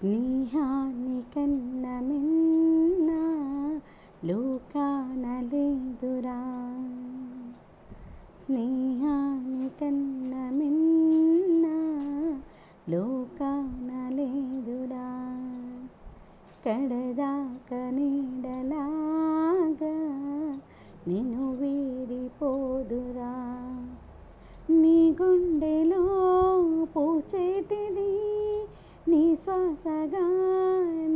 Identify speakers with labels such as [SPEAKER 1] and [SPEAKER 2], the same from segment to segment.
[SPEAKER 1] స్నేహానికన్న మిన్న లోకాన లేదురా, స్నేహానికన్న మిన్న లోకాన లేదురా. కడదాక నీడలాగా నిన్ను వీడిపోదురా. నీ గుండెలో పూచేటిది, నీ శ్వాసగా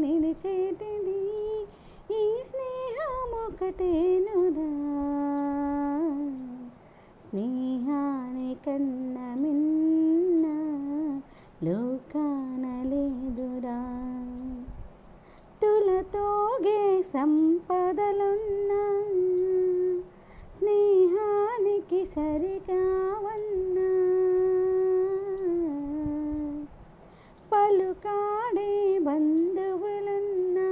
[SPEAKER 1] నిలిచేటిది ఈ స్నేహం ఒకటేనురా. స్నేహానికన్న మిన్న లోకాన లేదురా. తులతోగే సంపదలున్నా స్నేహానికి సరికావన్నా, పలుకాడే బంధువులున్నా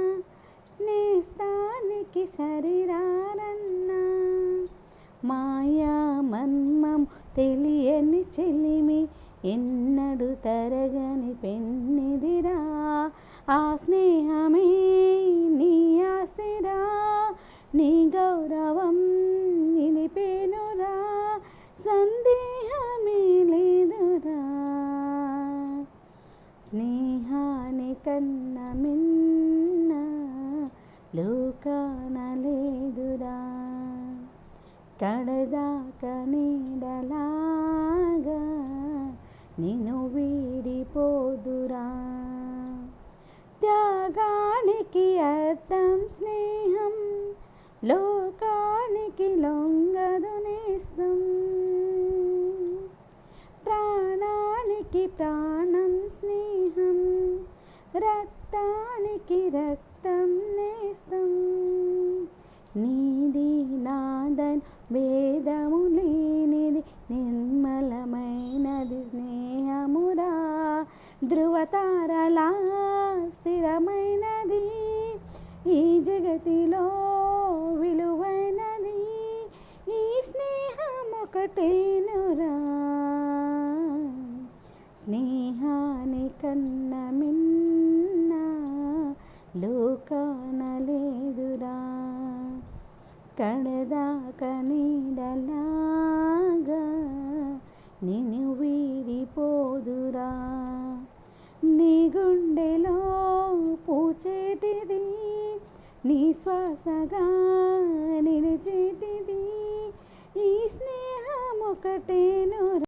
[SPEAKER 1] నేస్తానికి సరిరారన్నా. మాయా మర్మం తెలియని చెలిమి ఎన్నడు తరగని పెన్నిదిరా. ఆ స్నేహమే నీ ఆస్తిరా, నీ గౌరవం నిలిపేనురా. సందేహమే లేదురా. స్నేహానికన్న మిన్న లోకాన లేదురా. కడదాక నీడలాగా నిన్ను వీడిపోదురా. త్యాగానికి అర్థం స్నేహం, లోకానికి లొంగదు నేస్తం. ప్రాణానికి ప్రాణం స్నేహం, రక్తానికి రక్తం నేస్తం. నీది నాదన్ భేదము లేనిది నిర్మలమైనది స్నేహమురా. ధృవతారలా స్థిరమైనది ఈ జగతిలో విలువైనది ఈ స్నేహం ఒకటేనురా. స్నేహానికన్న మిన్న లోకాన లేదురా. కడదాక నీడలాగా నిన్ను వీడిపోదురా. నీ గుండెలో పూచేటిది, నీ శ్వాసగా నిలిచేటిది ఈ స్నేహం ఒకటేనురా.